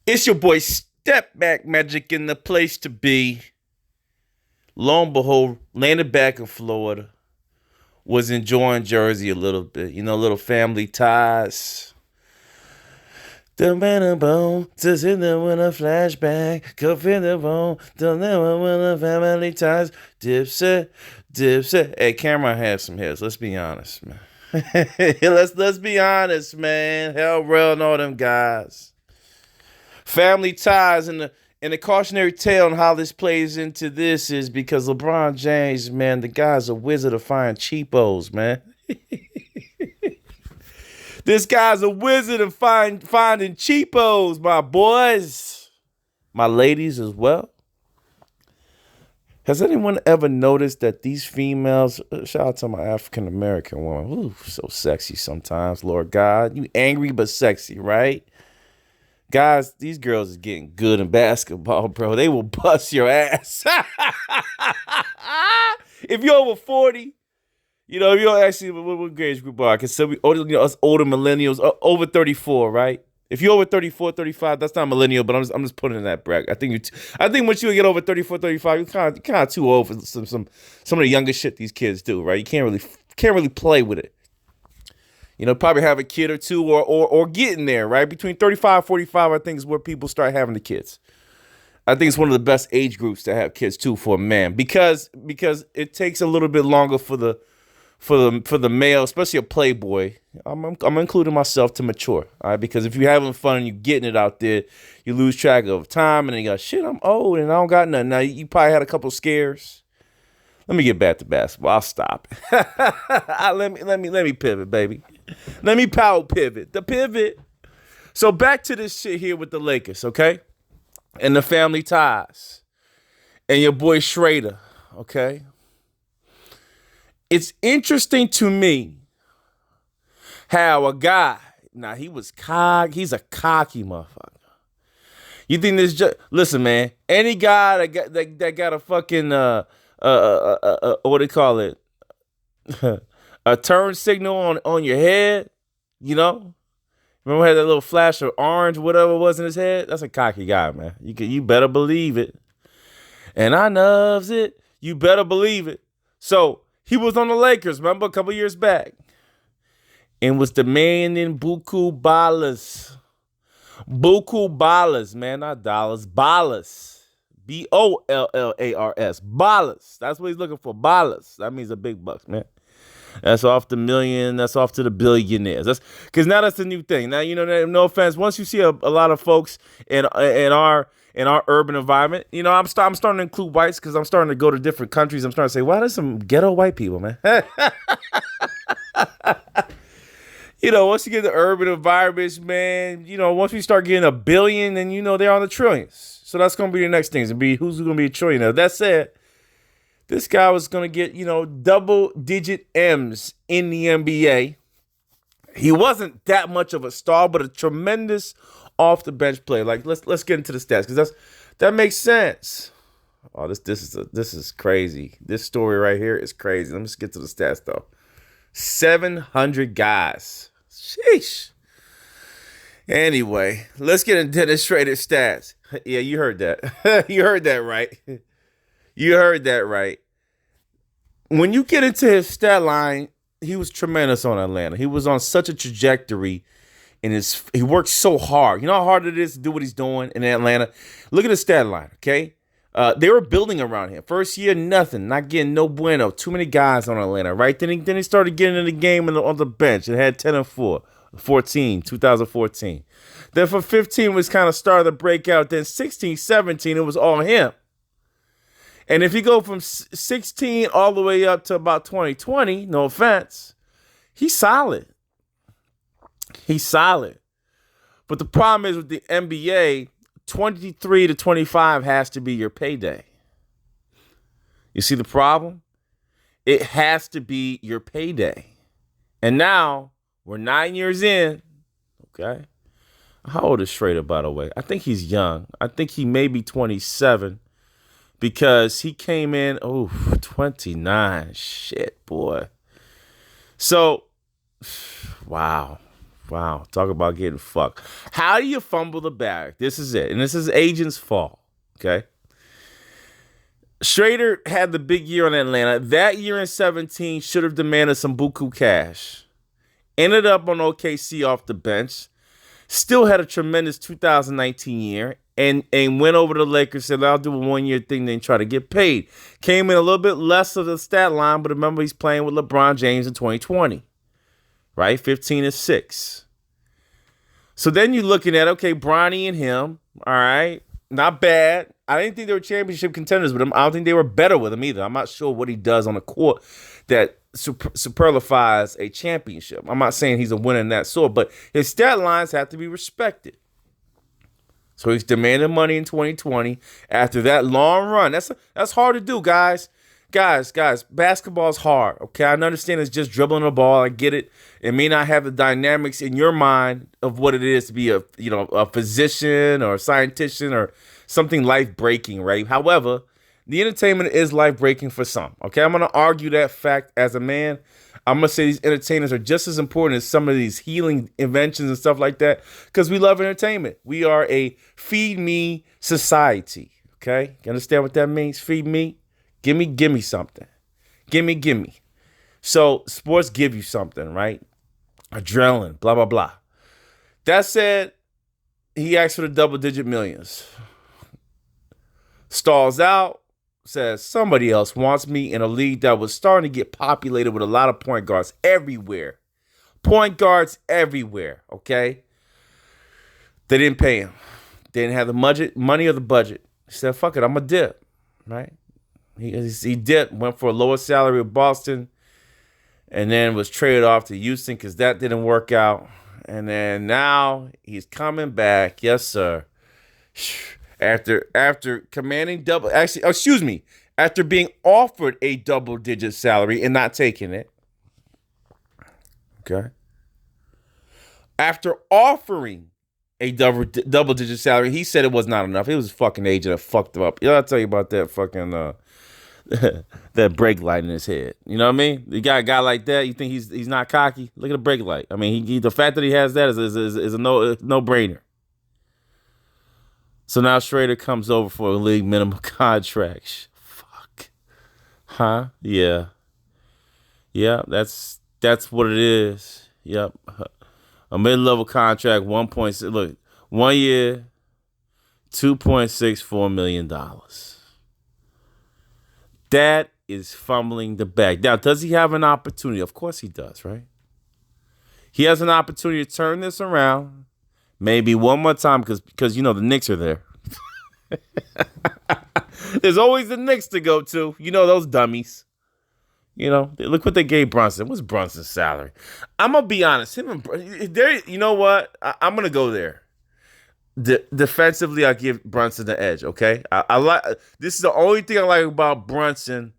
It's your boy Step Back Magic in the place to be. Lo and behold, landed back in Florida. Was enjoying Jersey a little bit. You know, little family ties. The man of bone, just in there with a flashback. Cup in the bone, don't know when the family ties. Dipset, dipset. Hey, Cameron had some hits. Let's be honest, man. let's be honest, man. Hell, real and all them guys. Family ties and the cautionary tale on how this plays into this is because LeBron James, man, the guy's a wizard of finding cheapos, man. This guy's a wizard of finding cheapos, my boys, my ladies as well. Has anyone ever noticed that these females, shout out to my African American woman, ooh, so sexy sometimes, Lord God, you angry but sexy, right? Guys, these girls is getting good in basketball, bro. They will bust your ass. If you're over 40, if you're actually, what age group are? Because us older millennials, over 34, right? If you're over 34, 35, that's not millennial, but I'm just putting in that bracket. I think once you get over 34, 35, you're kind of too old for some of the younger shit these kids do, right? You can't really play with it. Probably have a kid or two or getting there, right? Between 35 45, I think is where people start having the kids. I think it's one of the best age groups to have kids too for a man because it takes a little bit longer for the male, especially a playboy. I'm including myself to mature, all right? Because if you're having fun and you're getting it out there, you lose track of time and then you go, shit, I'm old and I don't got nothing. Now you probably had a couple scares. Let me get back to basketball. I'll stop. let me pivot, baby. Let me power pivot. The pivot. So back to this shit here with the Lakers, okay? And the family ties. And your boy Schroeder, okay? It's interesting to me how a guy, now he's a cocky motherfucker. You think this listen, man, any guy that got a fucking what do you call it? A turn signal on your head, Remember he had that little flash of orange, whatever it was in his head? That's a cocky guy, man. You better believe it. And I loves it. You better believe it. So he was on the Lakers, remember, a couple years back. And was demanding buku ballas. Buku ballas, man, not dollars. Ballas. Bollars. Ballas. That's what he's looking for. Ballas. That means a big bucks, man. That's off the million. That's off to the billionaires. That's because now that's the new thing. Now, no offense. Once you see a lot of folks in our urban environment, I'm starting to include whites because I'm starting to go to different countries. I'm starting to say, wow, there's some ghetto white people, man. Once you get the urban environments, man, once we start getting a billion, then they're on the trillions. So that's going to be the next things. And be who's going to be a trillionaire. That said, this guy was going to get, double-digit M's in the NBA. He wasn't that much of a star, but a tremendous off-the-bench player. Like, let's get into the stats because that makes sense. Oh, this is crazy. This story right here is crazy. Let me just get to the stats though. 700 guys. Sheesh. Anyway, let's get into the Schroeder stats. Yeah, you heard that. You heard that right. You heard that right. When you get into his stat line, he was tremendous on Atlanta. He was on such a trajectory, and he worked so hard. You know how hard it is to do what he's doing in Atlanta? Look at his stat line, okay? They were building around him. First year, nothing. Not getting no bueno. Too many guys on Atlanta, right? Then he started getting in the game on the bench. It had 10-4. 2014. Then for 15 was kind of started to break out. Then 16, 17, it was all him. And if you go from 16 all the way up to about 2020, no offense, he's solid. He's solid. But the problem is with the NBA, 23 to 25 has to be your payday. You see the problem? It has to be your payday. And now we're 9 years in. Okay. How old is Schroeder, by the way? I think he's young. I think he may be 27 because he came in, 29. Shit, boy. So, wow. Wow, talk about getting fucked. How do you fumble the bag? This is it. And this is agent's fault. Okay. Schroeder had the big year in Atlanta. That year in 17 should have demanded some buku cash. Ended up on OKC off the bench. Still had a tremendous 2019 year. And went over to the Lakers, said, I'll do a 1-year thing, then try to get paid. Came in a little bit less of the stat line, but remember he's playing with LeBron James in 2020. Right? 15-6. So then you're looking at, okay, Bronny and him, all right, not bad. I didn't think they were championship contenders with him. I don't think they were better with him either. I'm not sure what he does on the court that superlifies a championship. I'm not saying he's a winner in that sort, but his stat lines have to be respected. So he's demanding money in 2020 after that long run. That's hard to do, guys. Guys, basketball's hard. Okay, I understand it's just dribbling the ball. I get it. It may not have the dynamics in your mind of what it is to be a physician or a scientist or something life-breaking, right? However, the entertainment is life-breaking for some. Okay, I'm gonna argue that fact as a man. I'm gonna say these entertainers are just as important as some of these healing inventions and stuff like that because we love entertainment. We are a feed me society. Okay, you understand what that means? Feed me. Give me something. Give me. So sports give you something, right? Adrenaline, blah, blah, blah. That said, he asked for the double-digit millions. Stalls out, says somebody else wants me in a league that was starting to get populated with a lot of point guards everywhere. Point guards everywhere, okay? They didn't pay him. They didn't have the money or the budget. He said, fuck it, I'm a dip, right? He dipped, went for a lower salary with Boston, and then was traded off to Houston because that didn't work out. And then now he's coming back. Yes, sir. After commanding after being offered a double-digit salary and not taking it. Okay. After offering a double-digit salary, he said it was not enough. It was a fucking agent that fucked him up. I'll tell you about that fucking that brake light in his head. You know what I mean? You got a guy like that, you think he's not cocky? Look at the brake light. I mean, the fact that he has that is a no-brainer. So now Schroeder comes over for a league minimum contract. Fuck. Huh? Yeah. Yeah, that's what it is. Yep. A mid-level contract, 1.6. Look, 1 year, $2.64 million. That is fumbling the bag. Now, does he have an opportunity? Of course he does, right? He has an opportunity to turn this around. Maybe one more time because the Knicks are there. There's always the Knicks to go to. Those dummies. Look what they gave Brunson. What's Brunson's salary? I'm going to be honest. You know what? I'm going to go there. Defensively, I give Brunson the edge, okay? I like. This is the only thing I like about Brunson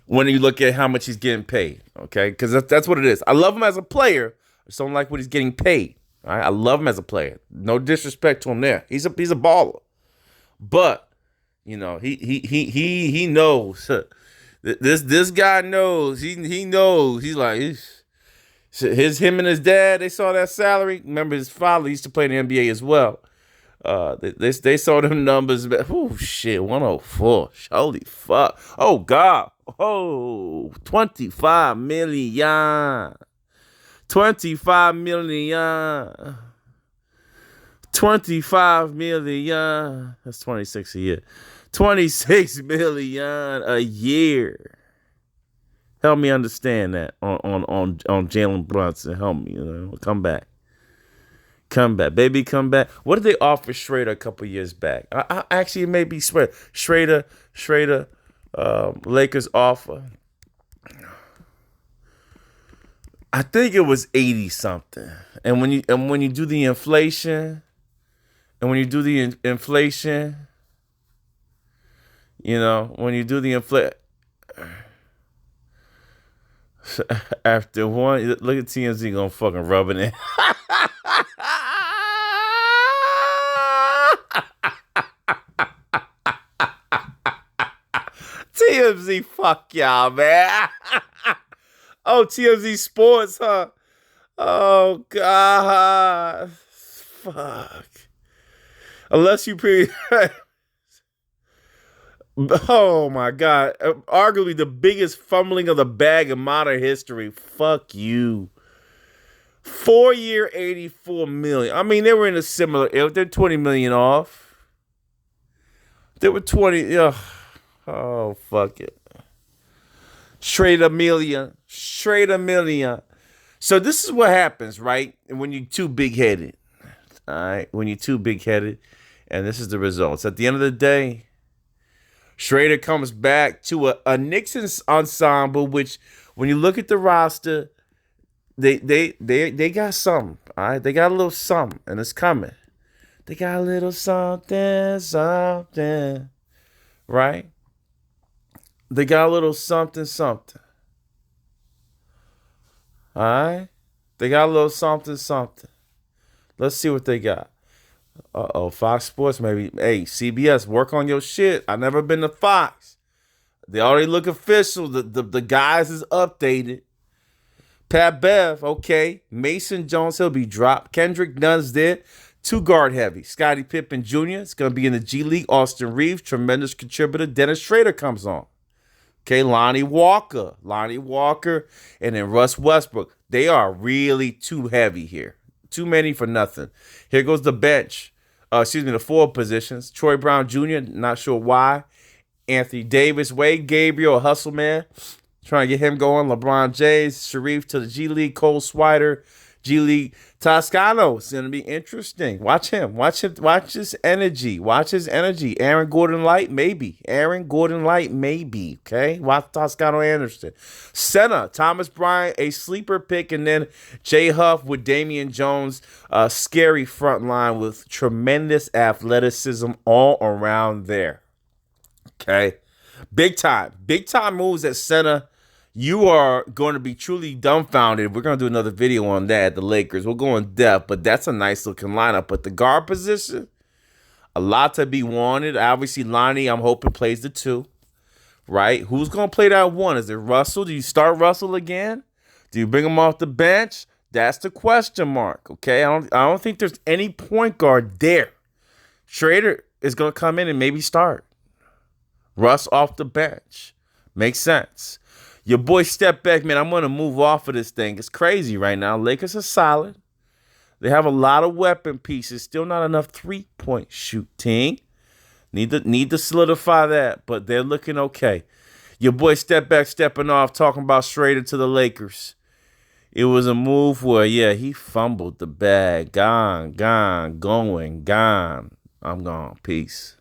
when you look at how much he's getting paid, okay? Because that's what it is. I love him as a player. I just don't like what he's getting paid. All right? I love him as a player. No disrespect to him there. He's a baller. But, he knows. This guy knows. He knows. He's like, him and his dad, they saw that salary. Remember, his father used to play in the NBA as well. They saw them numbers. Oh, shit, 104. Holy fuck. Oh, God. Oh, 25 million. 25 million. 25 million. That's 26 a year. 26 million a year. Help me understand that on Jalen Brunson. Help me, come back. Come back, baby, come back. What did they offer Schroeder a couple years back? I actually, it may be Schroeder, Lakers offer. I think it was 80 something. And when you do the inflation, when you do the inflation, after one, look at TMZ gonna fucking rub it in. TMZ, fuck y'all, man. Oh, TMZ Sports, huh? Oh God. Fuck. Unless you pre Oh my God. Arguably the biggest fumbling of the bag in modern history. Fuck you. 4 year, 84 million. I mean, they were in a similar. They're 20 million off. They were 20. Ugh. Oh, fuck it. Straight a million. Straight a million. So this is what happens, right? When you're too big headed. All right. When you're too big headed. And this is the results. At the end of the day, Schroeder comes back to a Knicks ensemble, which when you look at the roster, they got something. All right. They got a little something, and it's coming. They got a little something, something. Right? They got a little something, something. All right? They got a little something, something. Let's see what they got. Fox Sports, maybe. Hey, CBS, work on your shit. I never been to Fox. They already look official. The guys is updated. Pat Bev, okay. Mason Jones, he'll be dropped. Kendrick Nunn's there. 2 guard heavy. Scottie Pippen Jr. is going to be in the G League. Austin Reeves, tremendous contributor. Dennis Schroeder comes on. Okay, Lonnie Walker, and then Russ Westbrook. They are really too heavy here. Too many for nothing. Here goes the bench. The forward positions. Troy Brown Jr., not sure why. Anthony Davis, Wade Gabriel, a hustle man. Trying to get him going. LeBron James, Sharif to the G League, Cole Swider, G League. Toscano. It's going to be interesting. Watch him. Watch his energy. Aaron Gordon Light, maybe. Okay? Watch Toscano Anderson. Center, Thomas Bryant, a sleeper pick, and then Jay Huff with Damian Jones. A scary front line with tremendous athleticism all around there. Okay? Big time moves at center. You are going to be truly dumbfounded. We're going to do another video on that, the Lakers. We'll go in depth, but that's a nice looking lineup. But the guard position, a lot to be wanted. Obviously, Lonnie, I'm hoping, plays the 2, right? Who's going to play that 1? Is it Russell? Do you start Russell again? Do you bring him off the bench? That's the question mark, okay? I don't think there's any point guard there. Schroeder is going to come in and maybe start. Russ off the bench. Makes sense. Your boy step back, man. I'm going to move off of this thing. It's crazy right now. Lakers are solid. They have a lot of weapon pieces. Still not enough 3-point shooting. Need to solidify that, but they're looking okay. Your boy step back, stepping off, talking about Schroeder to the Lakers. It was a move where, yeah, he fumbled the bag. Gone. I'm gone. Peace.